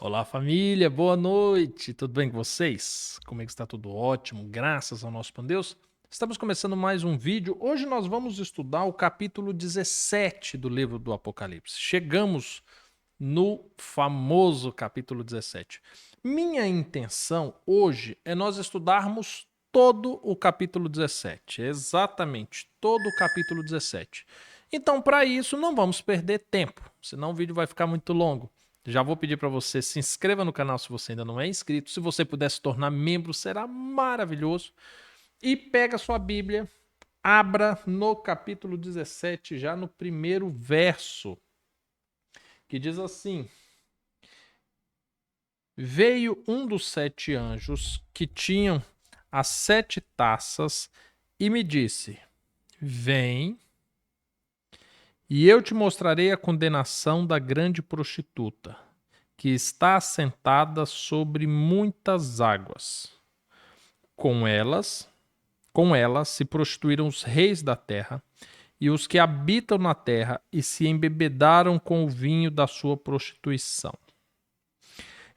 Olá, família, boa noite, tudo bem com vocês? Como é que está? Tudo ótimo, graças ao nosso bom Deus. Estamos começando mais um vídeo. Hoje nós vamos estudar o capítulo 17 do livro do Apocalipse. Chegamos no famoso capítulo 17. Minha intenção hoje é nós estudarmos todo o capítulo 17, exatamente todo o capítulo 17. Então, para isso, não vamos perder tempo, senão o vídeo vai ficar muito longo. Já vou pedir para você se inscreva no canal se você ainda não é inscrito. Se você puder se tornar membro, será maravilhoso. E pega sua Bíblia, abra no capítulo 17, já no primeiro verso, que diz assim: Veio um dos 7 anjos que tinham as 7 taças e me disse: Vem, e eu te mostrarei a condenação da grande prostituta, que está assentada sobre muitas águas. Com elas, com ela se prostituíram os reis da terra e os que habitam na terra e se embebedaram com o vinho da sua prostituição.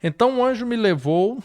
Então o anjo me levou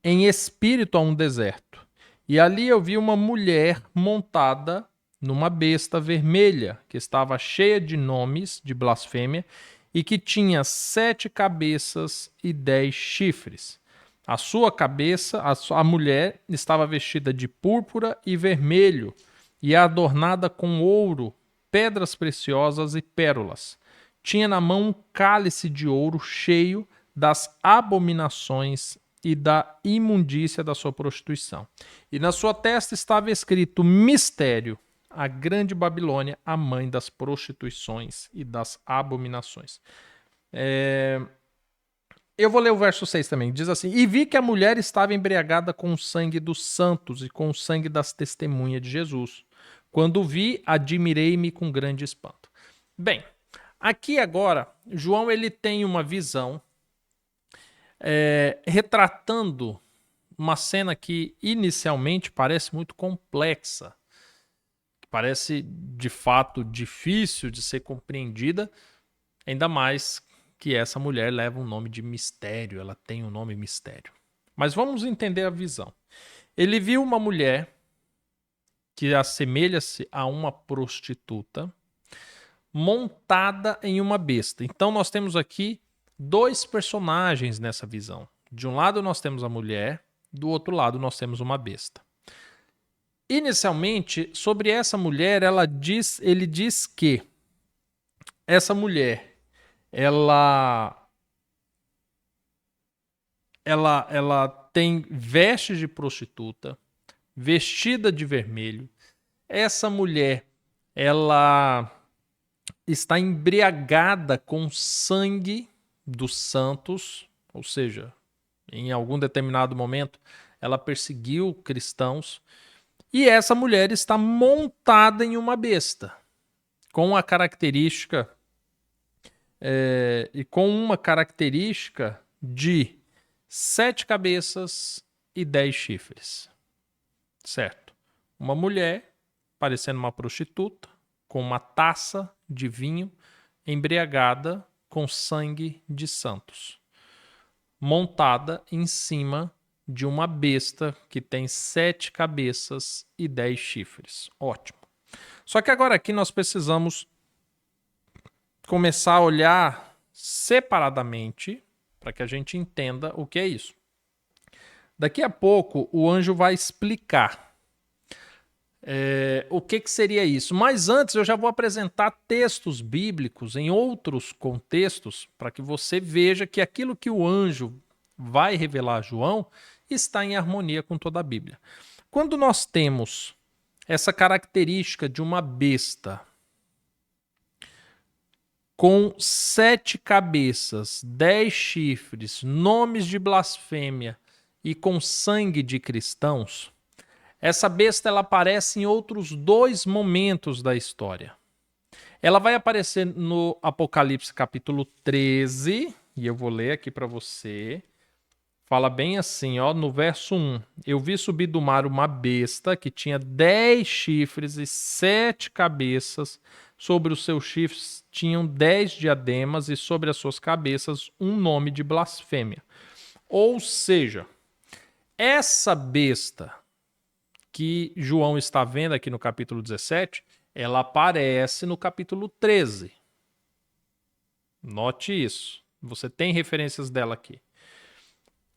em espírito a um deserto, e ali eu vi uma mulher montada numa besta vermelha, que estava cheia de nomes de blasfêmia e que tinha 7 cabeças e 10 chifres. A sua cabeça, a mulher, estava vestida de púrpura e vermelho e adornada com ouro, pedras preciosas e pérolas. Tinha na mão um cálice de ouro cheio das abominações e da imundícia da sua prostituição. E na sua testa estava escrito mistério, a grande Babilônia, a mãe das prostituições e das abominações. Eu vou ler o verso 6 também. Diz assim: E vi que a mulher estava embriagada com o sangue dos santos e com o sangue das testemunhas de Jesus. Quando vi, admirei-me com grande espanto. Bem, aqui agora, João ele tem uma visão retratando uma cena que inicialmente parece muito complexa, parece de fato difícil de ser compreendida, ainda mais que essa mulher leva um nome de mistério, ela tem um nome mistério. Mas vamos entender a visão. Ele viu uma mulher que assemelha-se a uma prostituta montada em uma besta. Então nós temos aqui 2 personagens nessa visão. De um lado nós temos a mulher, do outro lado nós temos uma besta. Inicialmente, sobre essa mulher, ele diz que essa mulher, ela, ela tem vestes de prostituta, vestida de vermelho. Essa mulher, ela está embriagada com sangue dos santos, ou seja, em algum determinado momento, ela perseguiu cristãos. E essa mulher está montada em uma besta, com a característica com uma característica de 7 cabeças e 10 chifres. Certo? Uma mulher parecendo uma prostituta, com uma taça de vinho embriagada com sangue de santos, montada em cima de uma besta que tem 7 cabeças e 10 chifres. Ótimo. Só que agora aqui nós precisamos começar a olhar separadamente para que a gente entenda o que é isso. Daqui a pouco o anjo vai explicar o que seria isso. Mas antes eu já vou apresentar textos bíblicos em outros contextos para que você veja que aquilo que o anjo vai revelar a João está em harmonia com toda a Bíblia. Quando nós temos essa característica de uma besta com 7 cabeças, 10 chifres, nomes de blasfêmia e com sangue de cristãos, essa besta ela aparece em outros 2 momentos da história. Ela vai aparecer no Apocalipse capítulo 13, e eu vou ler aqui para você. Fala bem assim, ó, no verso 1. Eu vi subir do mar uma besta que tinha 10 chifres e 7 cabeças. Sobre os seus chifres tinham 10 diademas e sobre as suas cabeças um nome de blasfêmia. Ou seja, essa besta que João está vendo aqui no capítulo 17, ela aparece no capítulo 13. Note isso. Você tem referências dela aqui.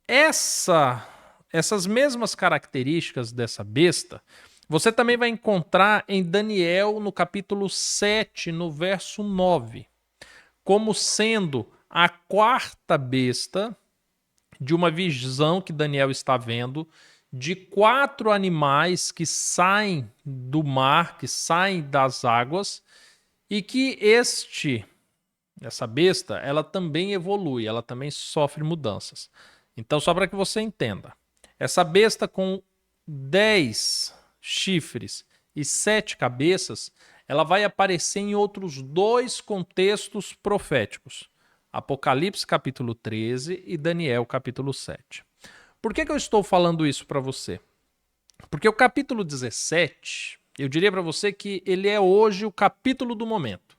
Essas mesmas características dessa besta, você também vai encontrar em Daniel no capítulo 7, no verso 9, como sendo a quarta besta de uma visão que Daniel está vendo de 4 animais que saem do mar, que saem das águas, e que essa besta, ela também evolui, ela também sofre mudanças. Então, só para que você entenda, essa besta com 10 chifres e 7 cabeças, ela vai aparecer em outros 2 contextos proféticos. Apocalipse capítulo 13 e Daniel capítulo 7. Por que eu estou falando isso para você? Porque o capítulo 17, eu diria para você que ele é hoje o capítulo do momento.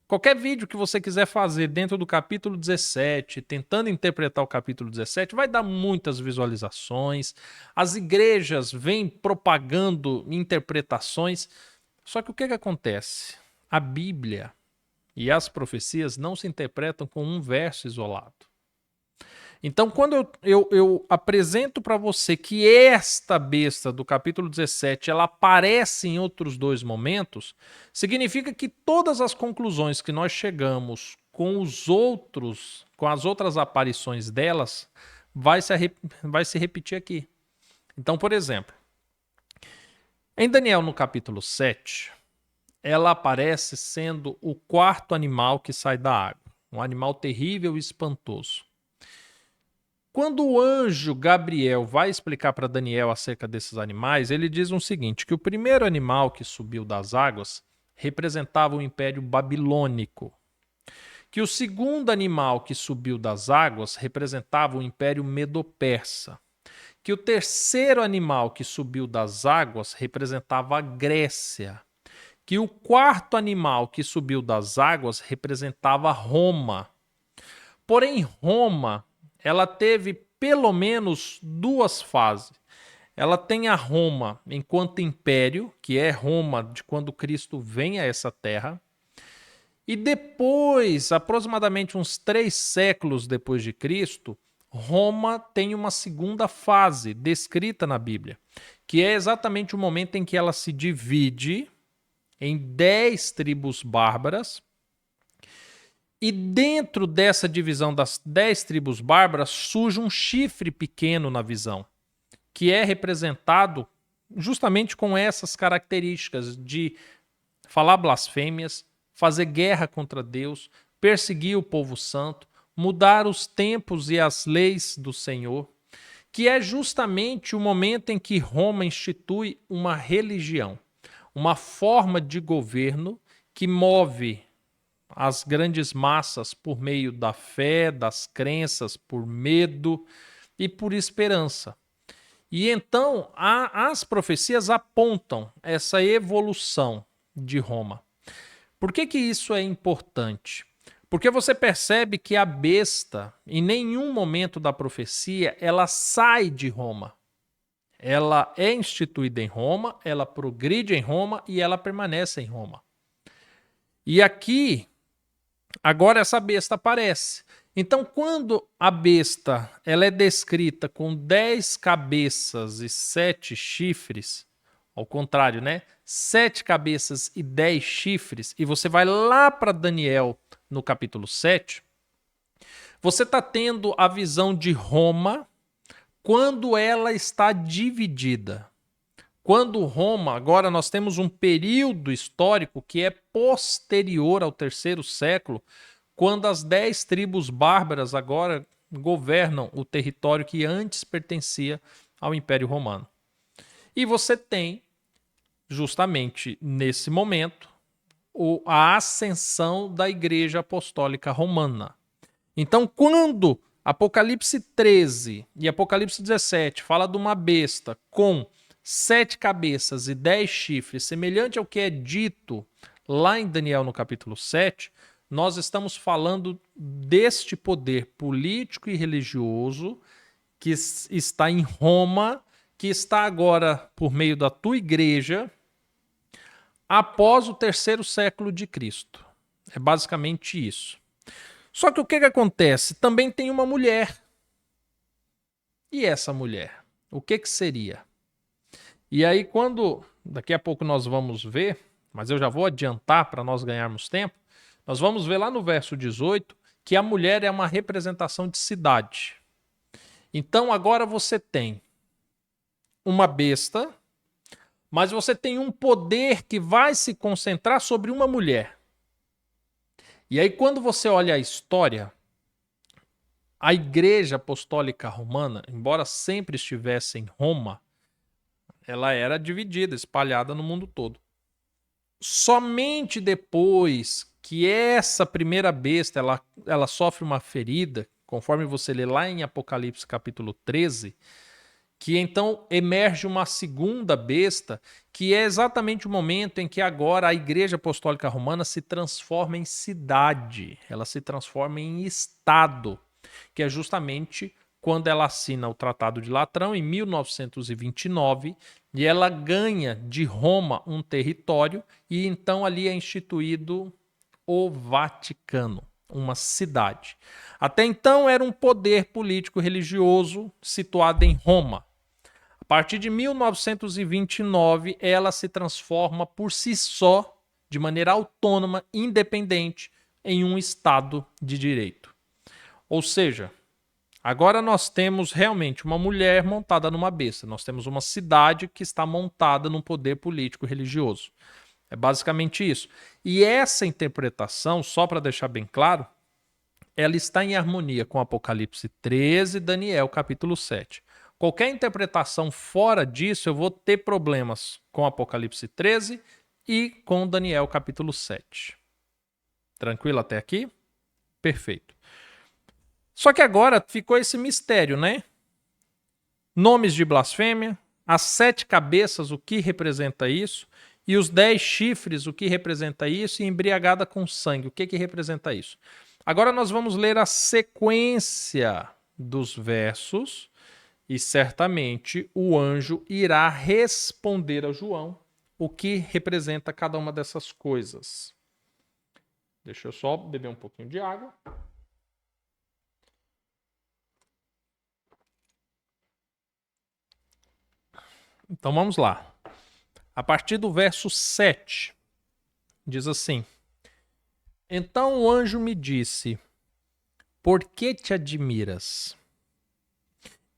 Qualquer vídeo que você quiser fazer dentro do capítulo 17, tentando interpretar o capítulo 17, vai dar muitas visualizações. As igrejas vêm propagando interpretações. Só que o que acontece? A Bíblia e as profecias não se interpretam com um verso isolado. Então, quando eu apresento para você que esta besta do capítulo 17 ela aparece em outros 2 momentos, significa que todas as conclusões que nós chegamos com as outras aparições delas, vai se repetir aqui. Então, por exemplo, em Daniel no capítulo 7, ela aparece sendo o 4º animal que sai da água, um animal terrível e espantoso. Quando o anjo Gabriel vai explicar para Daniel acerca desses animais, ele diz o seguinte, que o primeiro animal que subiu das águas representava o Império Babilônico, que o segundo animal que subiu das águas representava o Império Medo-Persa, que o terceiro animal que subiu das águas representava a Grécia, que o 4º animal que subiu das águas representava Roma. Porém, Roma ela teve pelo menos 2 fases. Ela tem a Roma enquanto império, que é Roma de quando Cristo vem a essa terra. E depois, aproximadamente uns 3 séculos depois de Cristo, Roma tem uma segunda fase descrita na Bíblia, que é exatamente o momento em que ela se divide em 10 tribos bárbaras. E dentro dessa divisão das 10 tribos bárbaras surge um chifre pequeno na visão, que é representado justamente com essas características de falar blasfêmias, fazer guerra contra Deus, perseguir o povo santo, mudar os tempos e as leis do Senhor, que é justamente o momento em que Roma institui uma religião, uma forma de governo que move as grandes massas por meio da fé, das crenças, por medo e por esperança. E então as profecias apontam essa evolução de Roma. Por que isso é importante? Porque você percebe que a besta, em nenhum momento da profecia, ela sai de Roma. Ela é instituída em Roma, ela progride em Roma e ela permanece em Roma. E aqui, agora essa besta aparece. Então, quando a besta ela é descrita com 10 cabeças e 7 chifres, ao contrário, né? 7 cabeças e 10 chifres, e você vai lá para Daniel no capítulo 7, você está tendo a visão de Roma quando ela está dividida. Quando Roma, agora nós temos um período histórico que é posterior ao 3º século, quando as 10 tribos bárbaras agora governam o território que antes pertencia ao Império Romano. E você tem, justamente nesse momento, a ascensão da Igreja Apostólica Romana. Então, quando Apocalipse 13 e Apocalipse 17 fala de uma besta com 7 cabeças e 10 chifres, semelhante ao que é dito lá em Daniel no capítulo 7, nós estamos falando deste poder político e religioso que está em Roma, que está agora por meio da tua igreja, após o 3º século de Cristo. É basicamente isso. Só que o que acontece? Também tem uma mulher. E essa mulher? O que seria? E aí quando, daqui a pouco nós vamos ver, mas eu já vou adiantar para nós ganharmos tempo, nós vamos ver lá no verso 18 que a mulher é uma representação de cidade. Então agora você tem uma besta, mas você tem um poder que vai se concentrar sobre uma mulher. E aí quando você olha a história, a Igreja Apostólica Romana, embora sempre estivesse em Roma, ela era dividida, espalhada no mundo todo. Somente depois que essa primeira besta ela sofre uma ferida, conforme você lê lá em Apocalipse capítulo 13, que então emerge uma segunda besta, que é exatamente o momento em que agora a Igreja Apostólica Romana se transforma em cidade, ela se transforma em estado, que é justamente quando ela assina o Tratado de Latrão em 1929 e ela ganha de Roma um território e então ali é instituído o Vaticano, uma cidade. Até então era um poder político religioso situado em Roma. A partir de 1929, ela se transforma por si só, de maneira autônoma, independente, em um Estado de direito. Ou seja, agora nós temos realmente uma mulher montada numa besta. Nós temos uma cidade que está montada num poder político religioso. É basicamente isso. E essa interpretação, só para deixar bem claro, ela está em harmonia com Apocalipse 13 e Daniel capítulo 7. Qualquer interpretação fora disso, eu vou ter problemas com Apocalipse 13 e com Daniel capítulo 7. Tranquilo até aqui? Perfeito. Só que agora ficou esse mistério, né? Nomes de blasfêmia, as 7 cabeças, o que representa isso, e os 10 chifres, o que representa isso, e embriagada com sangue, o que representa isso. Agora nós vamos ler a sequência dos versos e certamente o anjo irá responder a João o que representa cada uma dessas coisas. Deixa eu só beber um pouquinho de água. Então vamos lá. A partir do verso 7, diz assim: Então o anjo me disse: Por que te admiras?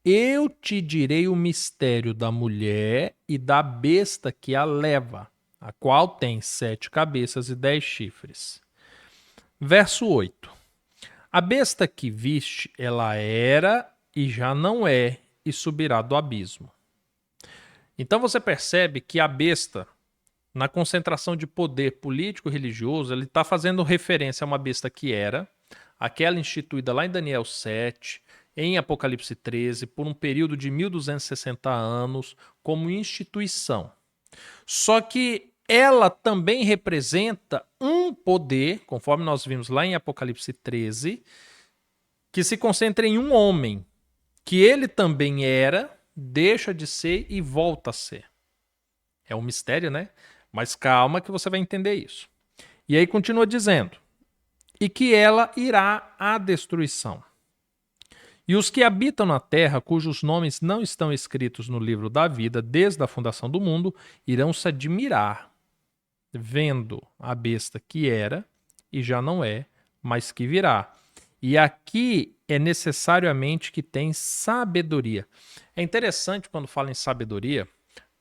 Eu te direi o mistério da mulher e da besta que a leva, a qual tem 7 cabeças e 10 chifres. Verso 8. A besta que viste, ela era e já não é, e subirá do abismo. Então você percebe que a besta, na concentração de poder político e religioso, ele está fazendo referência a uma besta que era, aquela instituída lá em Daniel 7, em Apocalipse 13, por um período de 1260 anos, como instituição. Só que ela também representa um poder, conforme nós vimos lá em Apocalipse 13, que se concentra em um homem, que ele também era, deixa de ser e volta a ser. É um mistério, né? Mas calma que você vai entender isso. E aí continua dizendo: e que ela irá à destruição. E os que habitam na terra, cujos nomes não estão escritos no livro da vida desde a fundação do mundo, irão se admirar, vendo a besta que era e já não é, mas que virá. E aqui é necessariamente que tem sabedoria. É interessante quando fala em sabedoria,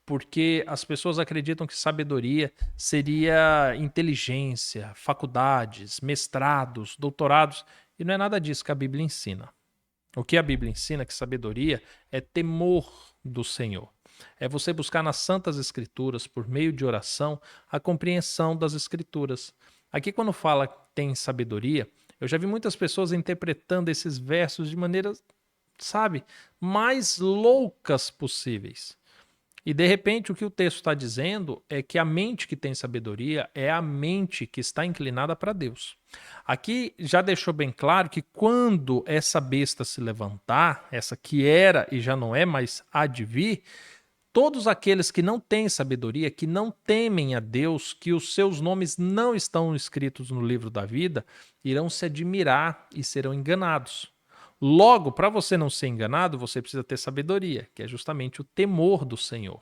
porque as pessoas acreditam que sabedoria seria inteligência, faculdades, mestrados, doutorados, e não é nada disso que a Bíblia ensina. O que a Bíblia ensina que sabedoria é temor do Senhor. É você buscar nas Santas Escrituras, por meio de oração, a compreensão das Escrituras. Aqui quando fala que tem sabedoria, Eu já vi muitas pessoas interpretando esses versos de maneiras, sabe, mais loucas possíveis. E de repente o que o texto está dizendo é que a mente que tem sabedoria é a mente que está inclinada para Deus. Aqui já deixou bem claro que quando essa besta se levantar, essa que era e já não é, mas há de vir, todos aqueles que não têm sabedoria, que não temem a Deus, que os seus nomes não estão escritos no livro da vida, irão se admirar e serão enganados. Logo, para você não ser enganado, você precisa ter sabedoria, que é justamente o temor do Senhor.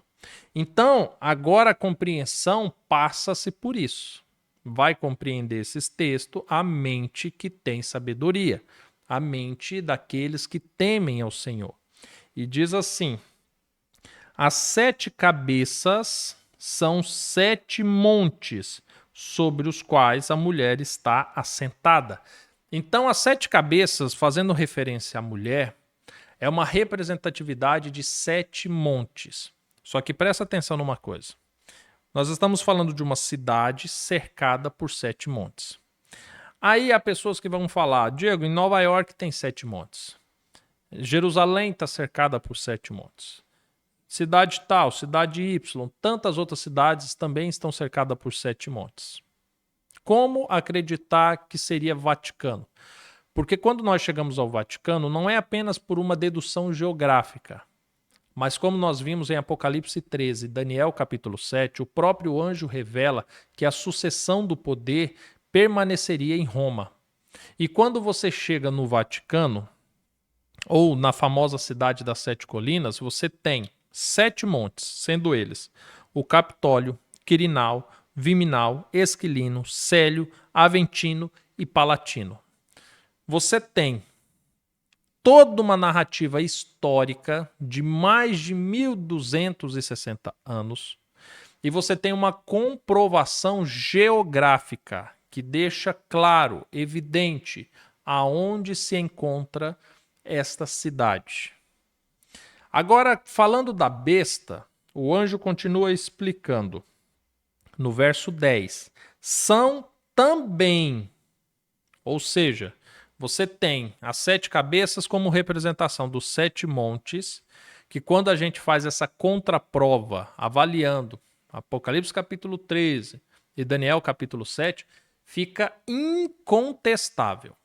Então, agora a compreensão passa-se por isso. Vai compreender esses textos a mente que tem sabedoria, a mente daqueles que temem ao Senhor. E diz assim: as 7 cabeças são 7 montes sobre os quais a mulher está assentada. Então, as 7 cabeças, fazendo referência à mulher, é uma representatividade de 7 montes. Só que presta atenção numa coisa. Nós estamos falando de uma cidade cercada por 7 montes. Aí há pessoas que vão falar: Diego, em Nova York tem 7 montes. Jerusalém está cercada por 7 montes. Cidade tal, cidade Y, tantas outras cidades também estão cercadas por 7 montes. Como acreditar que seria Vaticano? Porque quando nós chegamos ao Vaticano, não é apenas por uma dedução geográfica, mas como nós vimos em Apocalipse 13, Daniel capítulo 7, o próprio anjo revela que a sucessão do poder permaneceria em Roma. E quando você chega no Vaticano, ou na famosa cidade das 7 colinas, você tem 7 montes, sendo eles o Capitólio, Quirinal, Viminal, Esquilino, Célio, Aventino e Palatino. Você tem toda uma narrativa histórica de mais de 1260 anos e você tem uma comprovação geográfica que deixa claro, evidente, aonde se encontra esta cidade. Agora, falando da besta, o anjo continua explicando. No verso 10, são também, ou seja, você tem as 7 cabeças como representação dos 7 montes, que quando a gente faz essa contraprova, avaliando Apocalipse capítulo 13 e Daniel capítulo 7, fica incontestável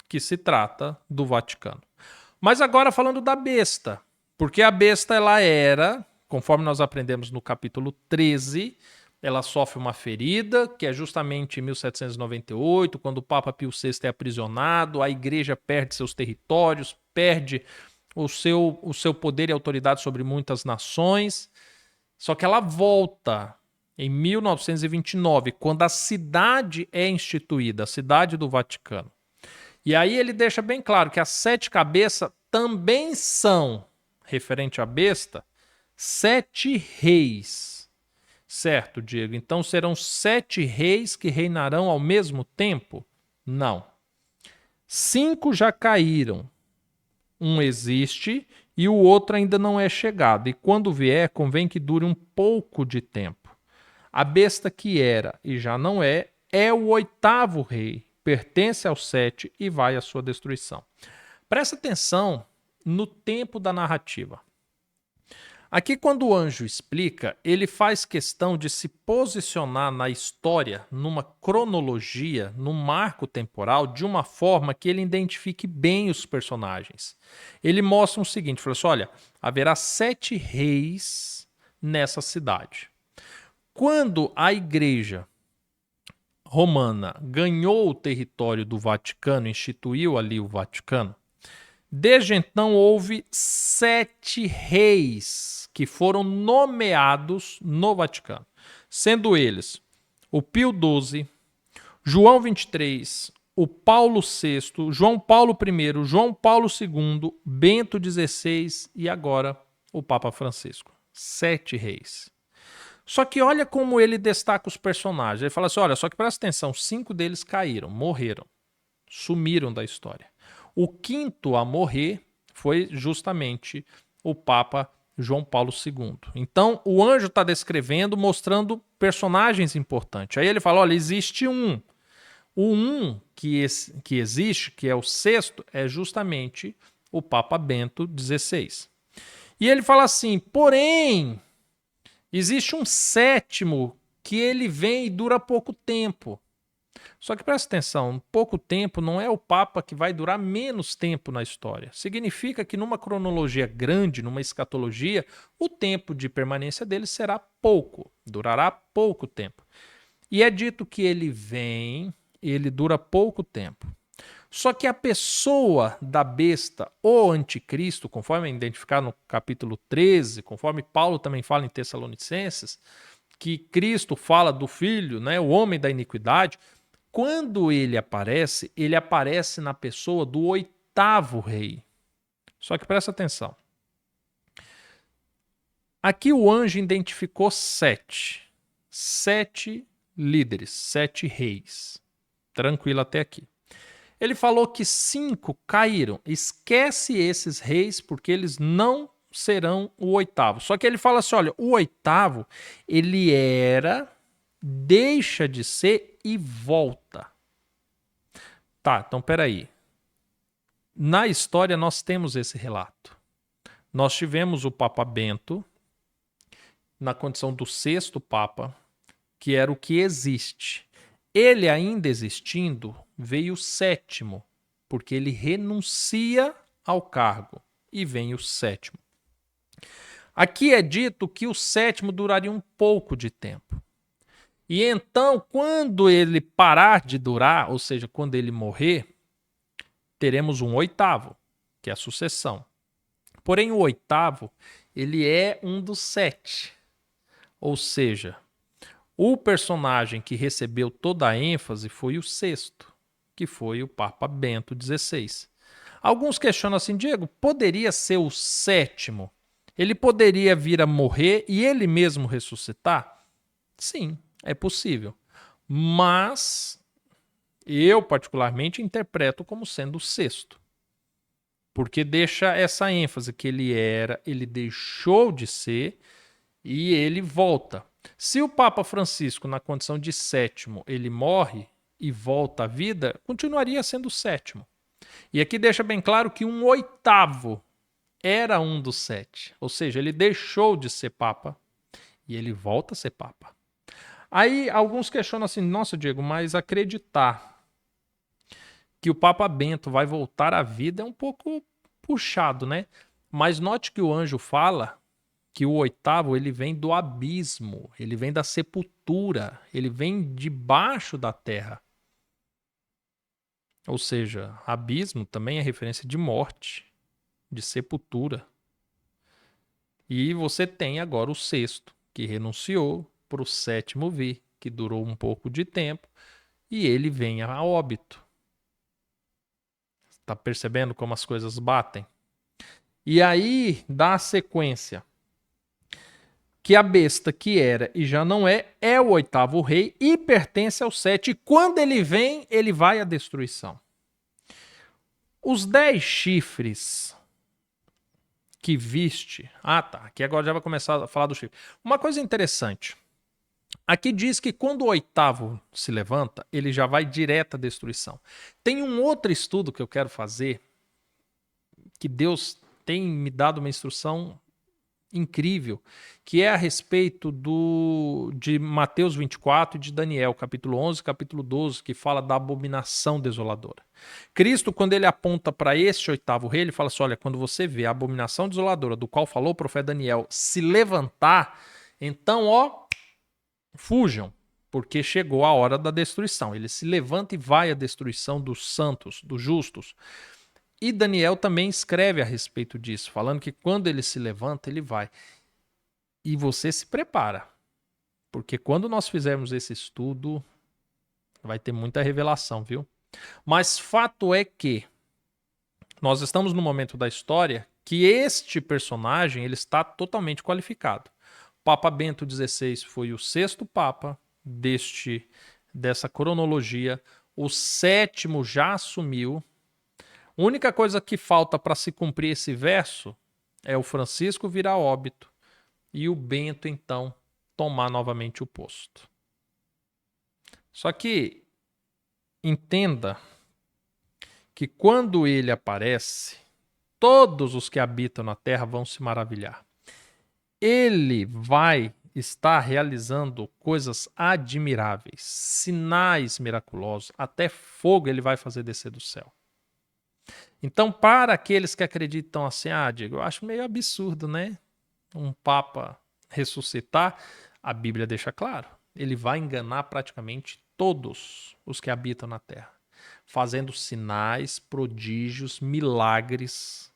que se trata do Vaticano. Mas agora falando da besta, porque a besta ela era, conforme nós aprendemos no capítulo 13, ela sofre uma ferida, que é justamente em 1798, quando o Papa Pio VI é aprisionado, a igreja perde seus territórios, perde o seu poder e autoridade sobre muitas nações. Só que ela volta em 1929, quando a cidade é instituída, a cidade do Vaticano. E aí ele deixa bem claro que as 7 cabeças também são, referente à besta, 7 reis. Certo, Diego? Então serão 7 reis que reinarão ao mesmo tempo? Não. 5 já caíram. Um existe e o outro ainda não é chegado. E quando vier, convém que dure um pouco de tempo. A besta que era e já não é o 8º rei. Pertence aos 7 e vai à sua destruição. Presta atenção no tempo da narrativa. Aqui, quando o anjo explica, ele faz questão de se posicionar na história, numa cronologia, num marco temporal, de uma forma que ele identifique bem os personagens. Ele mostra o seguinte, fala assim, olha, haverá 7 reis nessa cidade. Quando a igreja romana ganhou o território do Vaticano, instituiu ali o Vaticano, desde então houve 7 reis que foram nomeados no Vaticano, sendo eles o Pio XII, João XXIII, o Paulo VI, João Paulo I, João Paulo II, Bento XVI e agora o Papa Francisco. 7 reis. Só que olha como ele destaca os personagens. Ele fala assim, olha, só que presta atenção, 5 deles caíram, morreram, sumiram da história. O 5º a morrer foi justamente o Papa João Paulo II. Então, o anjo está descrevendo, mostrando personagens importantes. Aí ele fala, olha, existe um. O um que existe, que é o sexto, é justamente o Papa Bento XVI. E ele fala assim, porém, existe um sétimo que ele vem e dura pouco tempo. Só que presta atenção, pouco tempo não é o Papa que vai durar menos tempo na história. Significa que numa cronologia grande, numa escatologia, o tempo de permanência dele será pouco, durará pouco tempo. E é dito que ele vem, ele dura pouco tempo. Só que a pessoa da besta, o anticristo, conforme é identificado no capítulo 13, conforme Paulo também fala em Tessalonicenses, que Cristo fala do filho, né, o homem da iniquidade, quando ele aparece na pessoa do oitavo rei. Só que presta atenção. Aqui o anjo identificou sete líderes, 7 reis. Tranquilo até aqui. Ele falou que 5 caíram. Esquece esses reis, porque eles não serão o oitavo. Só que ele fala assim: olha, o oitavo, ele era, deixa de ser e volta. Tá, então peraí. Na história nós temos esse relato. Nós tivemos o Papa Bento, na condição do sexto Papa, que era o que existe. Ele ainda existindo, veio o sétimo, porque ele renuncia ao cargo e vem o sétimo. Aqui é dito que o sétimo duraria um pouco de tempo. E então, quando ele parar de durar, ou seja, quando ele morrer, teremos um oitavo, que é a sucessão. Porém, o oitavo, ele é um dos 7. Ou seja, o personagem que recebeu toda a ênfase foi o sexto, que foi o Papa Bento XVI. Alguns questionam assim, Diego, poderia ser o sétimo? Ele poderia vir a morrer e ele mesmo ressuscitar? Sim, é possível. Mas eu, particularmente, interpreto como sendo o sexto. Porque deixa essa ênfase que ele deixou de ser e ele volta. Se o Papa Francisco, na condição de sétimo, ele morre e volta à vida, continuaria sendo o sétimo. E aqui deixa bem claro que um oitavo era um dos 7. Ou seja, ele deixou de ser Papa e ele volta a ser Papa. Aí alguns questionam assim, nossa, Diego, mas acreditar que o Papa Bento vai voltar à vida é um pouco puxado, né? Mas note que o anjo fala que o oitavo ele vem do abismo, ele vem da sepultura, ele vem debaixo da terra. Ou seja, abismo também é referência de morte, de sepultura. E você tem agora o sexto, que renunciou para o sétimo vir, que durou um pouco de tempo, e ele vem a óbito. Está percebendo como as coisas batem? E aí dá a sequência. Que a besta que era e já não é o oitavo rei e pertence ao 7. E quando ele vem, ele vai à destruição. Os 10 chifres que viste... Ah, tá. Aqui agora já vai começar a falar do chifre. Uma coisa interessante. Aqui diz que quando o oitavo se levanta, ele já vai direto à destruição. Tem um outro estudo que eu quero fazer, que Deus tem me dado uma instrução incrível, que é a respeito de Mateus 24 e de Daniel, capítulo 11 e capítulo 12, que fala da abominação desoladora. Cristo, quando ele aponta para este oitavo rei, ele fala assim, olha, quando você vê a abominação desoladora, do qual falou o profeta Daniel, se levantar, então, ó, fujam, porque chegou a hora da destruição. Ele se levanta e vai à destruição dos santos, dos justos. E Daniel também escreve a respeito disso, falando que quando ele se levanta, ele vai. E você se prepara, porque quando nós fizermos esse estudo, vai ter muita revelação, viu? Mas fato é que nós estamos no momento da história que este personagem ele está totalmente qualificado. Papa Bento XVI foi o sexto Papa dessa cronologia. O sétimo já assumiu. A única coisa que falta para se cumprir esse verso é o Francisco virar óbito e o Bento, então, tomar novamente o posto. Só que entenda que quando ele aparece, todos os que habitam na terra vão se maravilhar. Ele vai estar realizando coisas admiráveis, sinais miraculosos, até fogo ele vai fazer descer do céu. Então, para aqueles que acreditam assim, Diego, eu acho meio absurdo, né? Um papa ressuscitar, a Bíblia deixa claro, ele vai enganar praticamente todos os que habitam na terra, fazendo sinais, prodígios, milagres.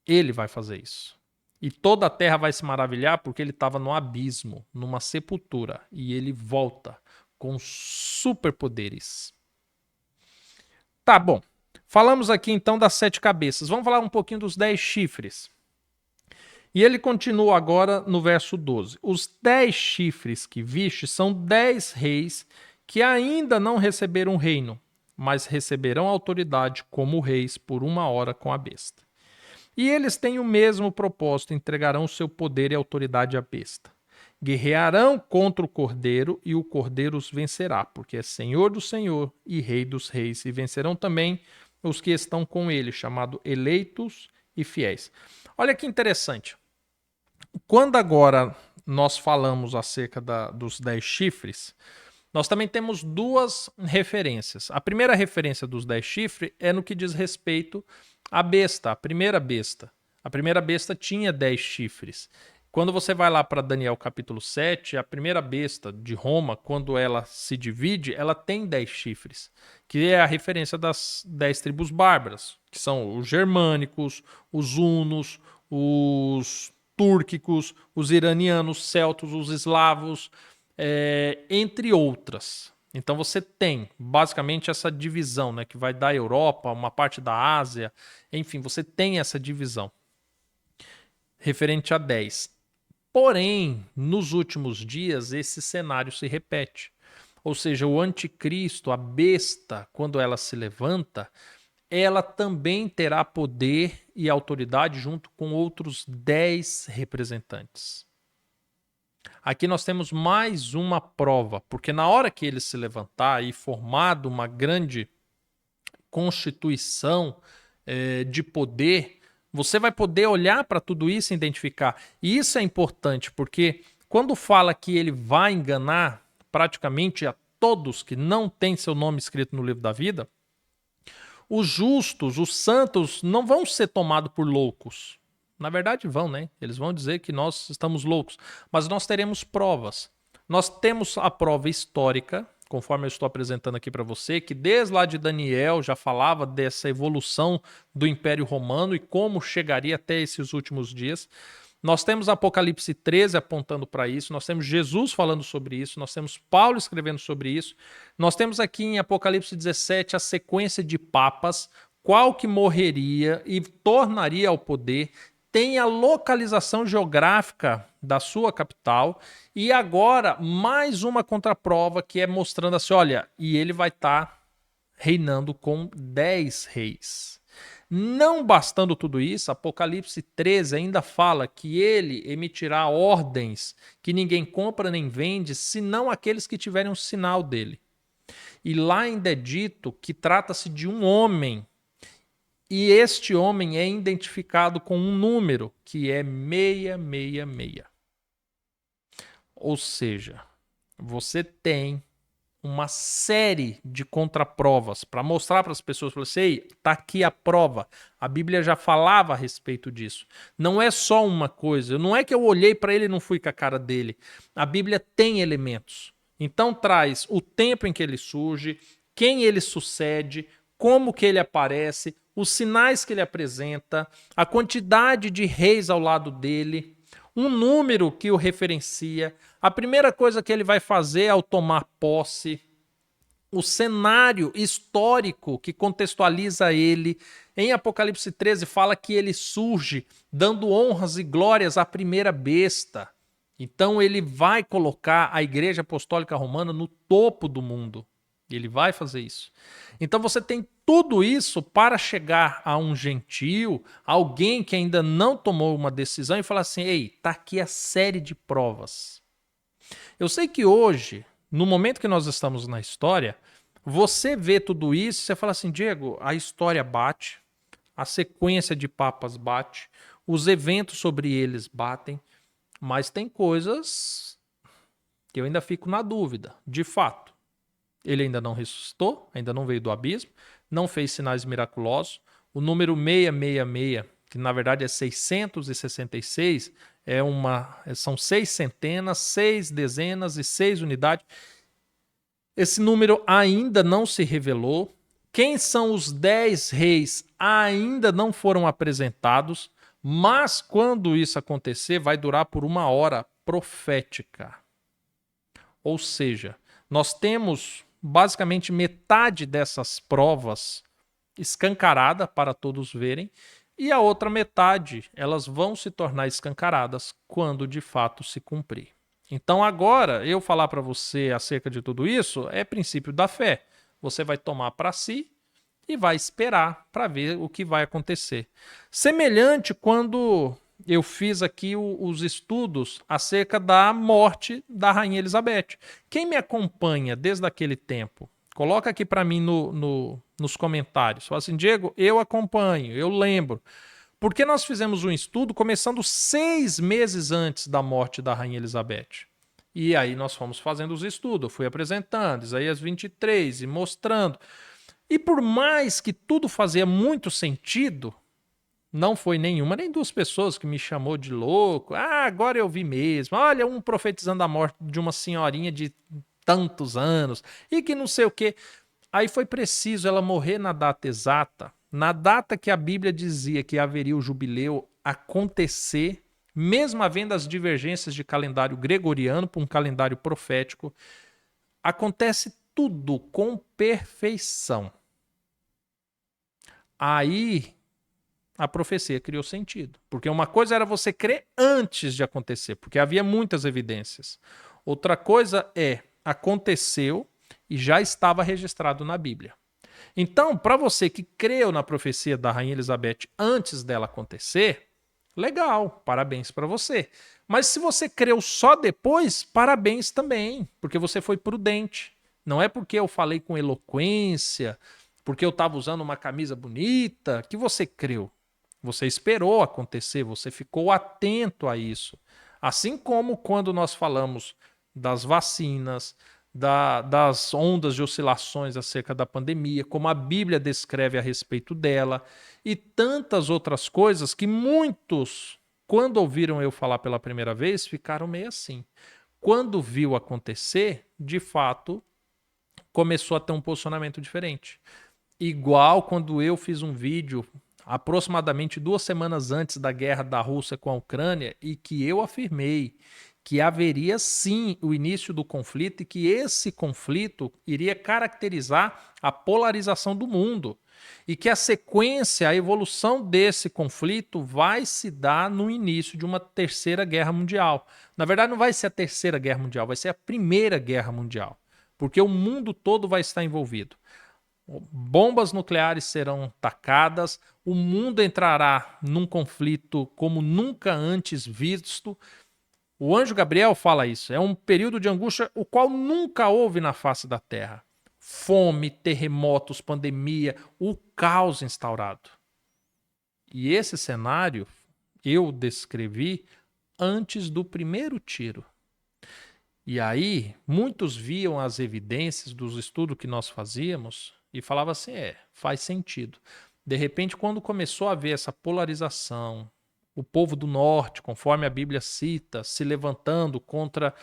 Ele vai fazer isso. E toda a terra vai se maravilhar porque ele estava no abismo, numa sepultura, e ele volta com superpoderes. Tá bom. Falamos aqui então das 7 cabeças. Vamos falar um pouquinho dos 10 chifres. E ele continua agora no verso 12. Os 10 chifres que viste são 10 reis que ainda não receberam reino, mas receberão autoridade como reis por 1 hora com a besta. E eles têm o mesmo propósito, entregarão seu poder e autoridade à besta. Guerrearão contra o Cordeiro e o Cordeiro os vencerá, porque é Senhor do Senhor e Rei dos reis. E vencerão também os que estão com ele, chamado eleitos e fiéis. Olha que interessante. Quando agora nós falamos acerca dos 10 chifres, nós também temos 2 referências. A primeira referência dos 10 chifres é no que diz respeito à besta, a primeira besta. A primeira besta tinha 10 chifres. Quando você vai lá para Daniel capítulo 7, a primeira besta de Roma, quando ela se divide, ela tem 10 chifres, que é a referência das 10 tribos bárbaras, que são os germânicos, os hunos, os túrquicos, os iranianos, os celtos, os eslavos, entre outras. Então você tem basicamente essa divisão, né, que vai da Europa, uma parte da Ásia, enfim, você tem essa divisão referente a 10. Porém, nos últimos dias, esse cenário se repete. Ou seja, o anticristo, a besta, quando ela se levanta, ela também terá poder e autoridade junto com outros 10 representantes. Aqui nós temos mais uma prova, porque na hora que ele se levantar e formado uma grande constituição de poder, você vai poder olhar para tudo isso e identificar. E isso é importante, porque quando fala que ele vai enganar praticamente a todos que não têm seu nome escrito no livro da vida, os justos, os santos, não vão ser tomados por loucos. Na verdade vão, né? Eles vão dizer que nós estamos loucos. Mas nós teremos provas. Nós temos a prova histórica, conforme eu estou apresentando aqui para você, que desde lá de Daniel já falava dessa evolução do Império Romano e como chegaria até esses últimos dias. Nós temos Apocalipse 13 apontando para isso, nós temos Jesus falando sobre isso, nós temos Paulo escrevendo sobre isso, nós temos aqui em Apocalipse 17 a sequência de papas, qual que morreria e tornaria ao poder, tem a localização geográfica da sua capital e agora mais uma contraprova que é mostrando assim, olha, e ele vai estar reinando com 10 reis. Não bastando tudo isso, Apocalipse 13 ainda fala que ele emitirá ordens que ninguém compra nem vende, senão aqueles que tiverem um sinal dele. E lá ainda é dito que trata-se de um homem, e este homem é identificado com um número, que é 666. Ou seja, você tem uma série de contraprovas para mostrar para as pessoas, falar assim, ei, tá aqui a prova. A Bíblia já falava a respeito disso. Não é só uma coisa. Não é que eu olhei para ele e não fui com a cara dele. A Bíblia tem elementos. Então traz o tempo em que ele surge, quem ele sucede, como que ele aparece, os sinais que ele apresenta, a quantidade de reis ao lado dele, um número que o referencia, a primeira coisa que ele vai fazer ao tomar posse, o cenário histórico que contextualiza ele. Em Apocalipse 13 fala que ele surge dando honras e glórias à primeira besta. Então ele vai colocar a Igreja Apostólica Romana no topo do mundo. Ele vai fazer isso. Então você tem tudo isso para chegar a um gentio, alguém que ainda não tomou uma decisão e falar assim, ei, tá aqui a série de provas. Eu sei que hoje, no momento que nós estamos na história, Você vê tudo isso, você fala assim, Diego, a história bate, a sequência de papas bate, os eventos sobre eles batem, mas tem coisas que eu ainda fico na dúvida. De fato, ele ainda não ressuscitou, ainda não veio do abismo, não fez sinais miraculosos. O número 666, que na verdade é 666, são 6 centenas, 6 dezenas e 6 unidades. Esse número ainda não se revelou. Quem são os 10 reis ainda não foram apresentados, mas quando isso acontecer, vai durar por uma hora profética. Ou seja, nós temos basicamente metade dessas provas escancarada para todos verem, e a outra metade, elas vão se tornar escancaradas quando de fato se cumprir. Então agora, eu falar para você acerca de tudo isso é princípio da fé. Você vai tomar para si e vai esperar para ver o que vai acontecer. Semelhante quando eu fiz aqui os estudos acerca da morte da Rainha Elizabeth. Quem me acompanha desde aquele tempo, coloca aqui para mim nos comentários. Fala assim, Diego, eu acompanho, eu lembro. Porque nós fizemos um estudo começando 6 meses antes da morte da Rainha Elizabeth. E aí nós fomos fazendo os estudos, eu fui apresentando, Isaías 23 e mostrando. E por mais que tudo fazia muito sentido, não foi nenhuma nem duas pessoas que me chamou de louco. Ah, agora eu vi mesmo. Olha, um profetizando a morte de uma senhorinha de tantos anos e que não sei o quê. Aí foi preciso ela morrer na data exata, na data que a Bíblia dizia que haveria o jubileu acontecer, mesmo havendo as divergências de calendário gregoriano para um calendário profético, acontece tudo com perfeição. Aí a profecia criou sentido. Porque uma coisa era você crer antes de acontecer, porque havia muitas evidências. Outra coisa aconteceu e já estava registrado na Bíblia. Então, para você que creu na profecia da Rainha Elizabeth antes dela acontecer, legal, parabéns para você. Mas se você creu só depois, parabéns também, porque você foi prudente. Não é porque eu falei com eloquência, porque eu estava usando uma camisa bonita, que você creu. Você esperou acontecer, você ficou atento a isso. Assim como quando nós falamos das vacinas, das ondas de oscilações acerca da pandemia, como a Bíblia descreve a respeito dela, e tantas outras coisas que muitos, quando ouviram eu falar pela primeira vez, ficaram meio assim. Quando viu acontecer, de fato, começou a ter um posicionamento diferente. Igual quando eu fiz um vídeo aproximadamente 2 semanas antes da guerra da Rússia com a Ucrânia e que eu afirmei que haveria sim o início do conflito e que esse conflito iria caracterizar a polarização do mundo e que a sequência, a evolução desse conflito vai se dar no início de uma terceira guerra mundial. Na verdade, não vai ser a terceira guerra mundial, vai ser a primeira guerra mundial, porque o mundo todo vai estar envolvido. Bombas nucleares serão tacadas, o mundo entrará num conflito como nunca antes visto. O anjo Gabriel fala isso, é um período de angústia o qual nunca houve na face da terra. Fome, terremotos, pandemia, o caos instaurado. E esse cenário eu descrevi antes do primeiro tiro. E aí, muitos viam as evidências dos estudos que nós fazíamos e falavam assim, faz sentido. De repente, quando começou a haver essa polarização, o povo do norte, conforme a Bíblia cita, se levantando contra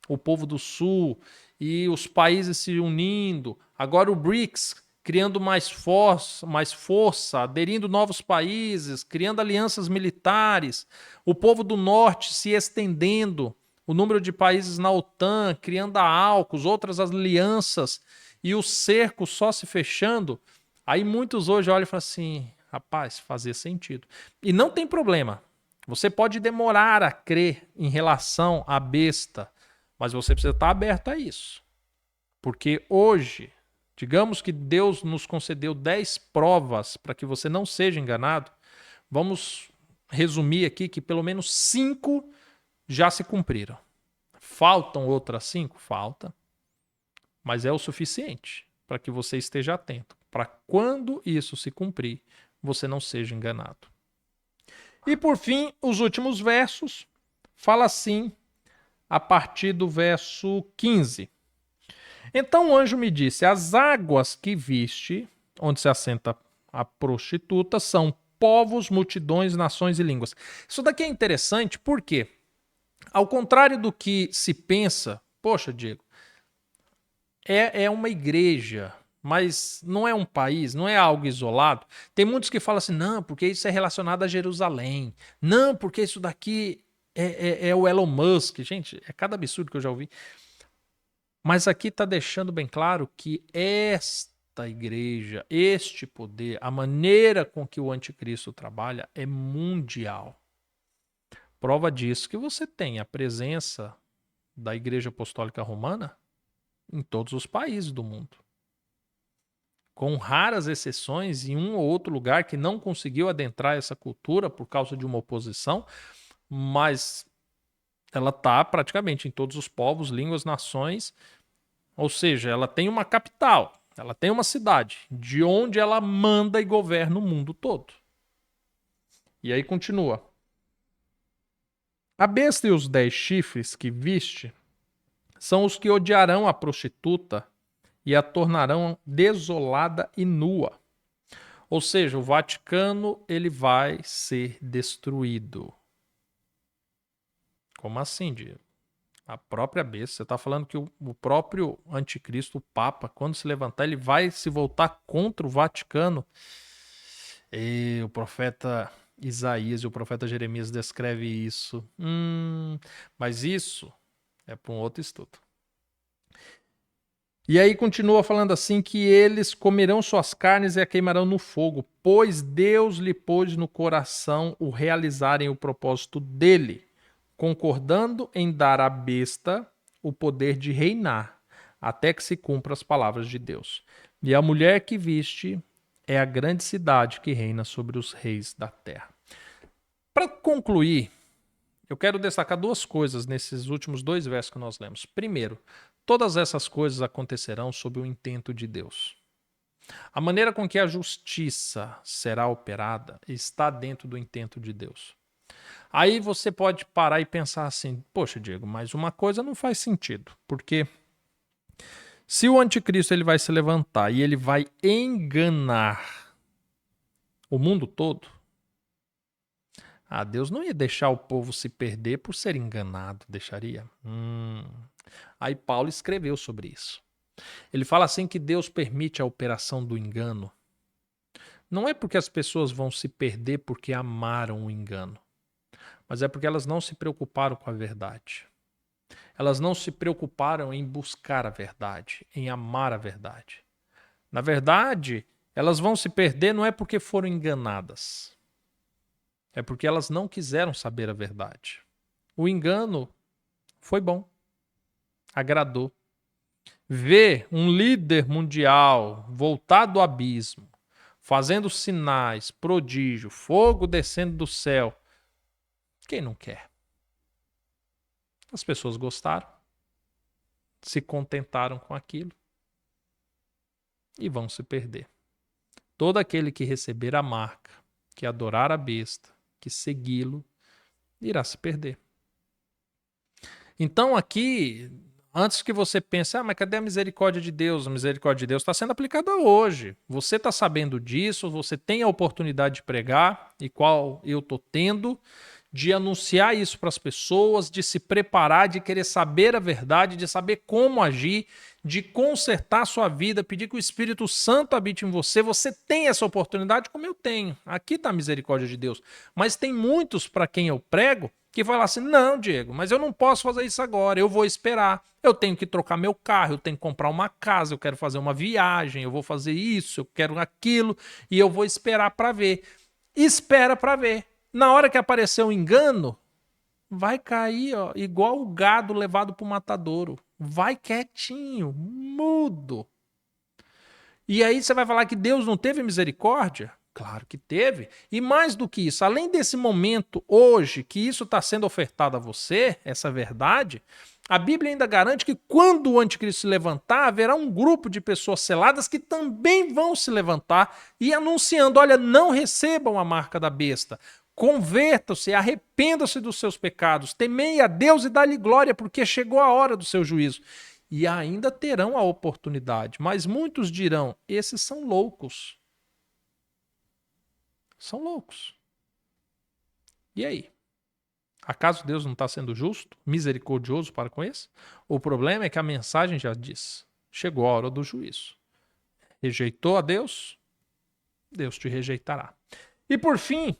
o povo do sul e os países se unindo, agora o BRICS criando mais força, aderindo novos países, criando alianças militares, o povo do norte se estendendo, o número de países na OTAN, criando a AUKUS, outras alianças, e o cerco só se fechando, aí muitos hoje olham e falam assim, rapaz, fazia sentido. E não tem problema, você pode demorar a crer em relação à besta, mas você precisa estar aberto a isso. Porque hoje, digamos que Deus nos concedeu 10 provas para que você não seja enganado, vamos resumir aqui que pelo menos 5 já se cumpriram. Faltam outras 5? Falta. Mas é o suficiente. para que você esteja atento, para quando isso se cumprir, você não seja enganado. E por fim, os últimos versos, fala assim, a partir do verso 15. Então o anjo me disse: as águas que viste, onde se assenta a prostituta, são povos, multidões, nações e línguas. Isso daqui é interessante porque, ao contrário do que se pensa, poxa, Diego, é uma igreja, mas não é um país, não é algo isolado. Tem muitos que falam assim, não, porque isso é relacionado a Jerusalém. Não, porque isso daqui é o Elon Musk. Gente, é cada absurdo que eu já ouvi. Mas aqui está deixando bem claro que esta igreja, este poder, a maneira com que o anticristo trabalha é mundial. Prova disso que você tem a presença da Igreja Apostólica Romana em todos os países do mundo. Com raras exceções em um ou outro lugar que não conseguiu adentrar essa cultura por causa de uma oposição, mas ela está praticamente em todos os povos, línguas, nações. Ou seja, ela tem uma capital, ela tem uma cidade, de onde ela manda e governa o mundo todo. E aí continua. A besta e os 10 chifres que viste são os que odiarão a prostituta e a tornarão desolada e nua. Ou seja, o Vaticano ele vai ser destruído. Como assim, Diego? A própria besta. Você está falando que o próprio anticristo, o Papa, quando se levantar, ele vai se voltar contra o Vaticano. E o profeta Isaías e o profeta Jeremias descrevem isso. Mas isso é para um outro estudo. E aí continua falando assim que eles comerão suas carnes e a queimarão no fogo, pois Deus lhe pôs no coração o realizarem o propósito dele, concordando em dar à besta o poder de reinar, até que se cumpra as palavras de Deus. E a mulher que viste é a grande cidade que reina sobre os reis da terra. Para concluir, eu quero destacar duas coisas nesses últimos 2 versos que nós lemos. Primeiro, todas essas coisas acontecerão sob o intento de Deus. A maneira com que a justiça será operada está dentro do intento de Deus. Aí você pode parar e pensar assim, poxa, Diego, mas uma coisa não faz sentido, porque se o anticristo ele vai se levantar e ele vai enganar o mundo todo, Deus não ia deixar o povo se perder por ser enganado, deixaria? Aí Paulo escreveu sobre isso. Ele fala assim que Deus permite a operação do engano. Não é porque as pessoas vão se perder porque amaram o engano, mas é porque elas não se preocuparam com a verdade. Elas não se preocuparam em buscar a verdade, em amar a verdade. Na verdade, elas vão se perder não é porque foram enganadas. É porque elas não quiseram saber a verdade. O engano foi bom. Agradou. Ver um líder mundial voltar do abismo, fazendo sinais, prodígio, fogo descendo do céu. Quem não quer? As pessoas gostaram, se contentaram com aquilo e vão se perder. Todo aquele que receber a marca, que adorar a besta, que segui-lo, irá se perder. Então aqui, antes que você pense, mas cadê a misericórdia de Deus? A misericórdia de Deus está sendo aplicada hoje. Você está sabendo disso, você tem a oportunidade de pregar, e qual eu estou tendo, de anunciar isso para as pessoas, de se preparar, de querer saber a verdade, de saber como agir, de consertar a sua vida, pedir que o Espírito Santo habite em você. Você tem essa oportunidade como eu tenho. Aqui está a misericórdia de Deus. Mas tem muitos para quem eu prego que falam assim, não, Diego, mas eu não posso fazer isso agora, eu vou esperar. Eu tenho que trocar meu carro, eu tenho que comprar uma casa, eu quero fazer uma viagem, eu vou fazer isso, eu quero aquilo, e eu vou esperar para ver. Espera para ver. Na hora que aparecer um engano, vai cair igual o gado levado para o matadouro. Vai quietinho, mudo. E aí você vai falar que Deus não teve misericórdia? Claro que teve. E mais do que isso, além desse momento hoje que isso está sendo ofertado a você, essa verdade, A Bíblia ainda garante que quando o anticristo se levantar, haverá um grupo de pessoas seladas que também vão se levantar e anunciando, olha, não recebam a marca da besta. Convertam-se, arrependam-se dos seus pecados, temei a Deus e dá-lhe glória, porque chegou a hora do seu juízo. E ainda terão a oportunidade, mas muitos dirão, esses são loucos. São loucos. E aí? Acaso Deus não está sendo justo, misericordioso para com esse? O problema é que a mensagem já diz: chegou a hora do juízo. Rejeitou a Deus, Deus te rejeitará. E por fim,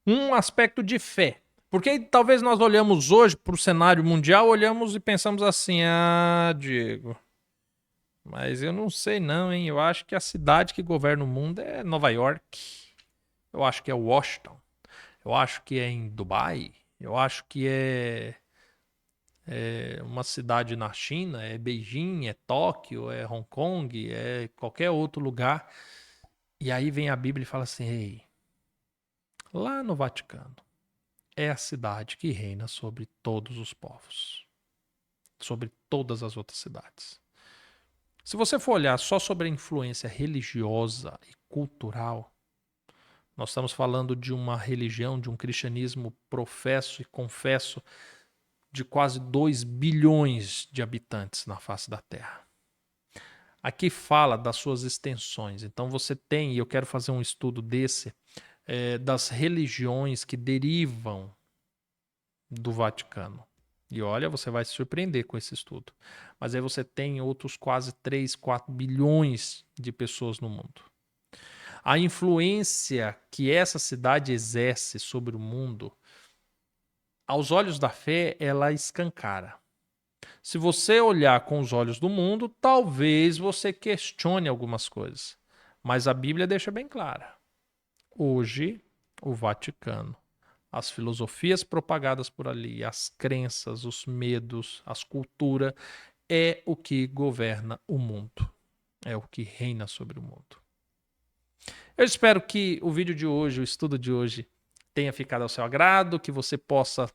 um aspecto de fé. Porque talvez nós olhamos hoje para o cenário mundial, olhamos e pensamos assim: ah, Diego, mas eu não sei não, hein? Eu acho que a cidade que governa o mundo é Nova York. Eu acho que é Washington. Eu acho que é em Dubai. Eu acho que é uma cidade na China, é Beijing, é Tóquio, é Hong Kong, é qualquer outro lugar. E aí vem a Bíblia e fala assim: ei, lá no Vaticano é a cidade que reina sobre todos os povos, sobre todas as outras cidades. Se você for olhar só sobre a influência religiosa e cultural, nós estamos falando de uma religião, de um cristianismo professo e confesso de quase 2 bilhões de habitantes na face da Terra. Aqui fala das suas extensões. Então você tem, e eu quero fazer um estudo desse, das religiões que derivam do Vaticano. E olha, você vai se surpreender com esse estudo. Mas aí você tem outros quase 3, 4 bilhões de pessoas no mundo. A influência que essa cidade exerce sobre o mundo, aos olhos da fé, ela escancara. Se você olhar com os olhos do mundo, talvez você questione algumas coisas. Mas a Bíblia deixa bem clara. Hoje, o Vaticano, as filosofias propagadas por ali, as crenças, os medos, as culturas, é o que governa o mundo. É o que reina sobre o mundo. Eu espero que o vídeo de hoje, o estudo de hoje, tenha ficado ao seu agrado, que você possa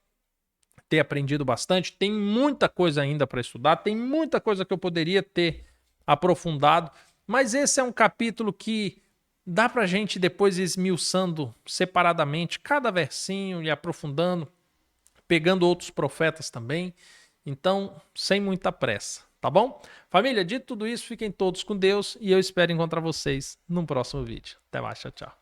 ter aprendido bastante. Tem muita coisa ainda para estudar, tem muita coisa que eu poderia ter aprofundado, mas esse é um capítulo que dá para a gente depois ir esmiuçando separadamente cada versinho e aprofundando, pegando outros profetas também. Então, sem muita pressa, tá bom? Família, dito tudo isso, fiquem todos com Deus e eu espero encontrar vocês no próximo vídeo. Até mais, tchau, tchau.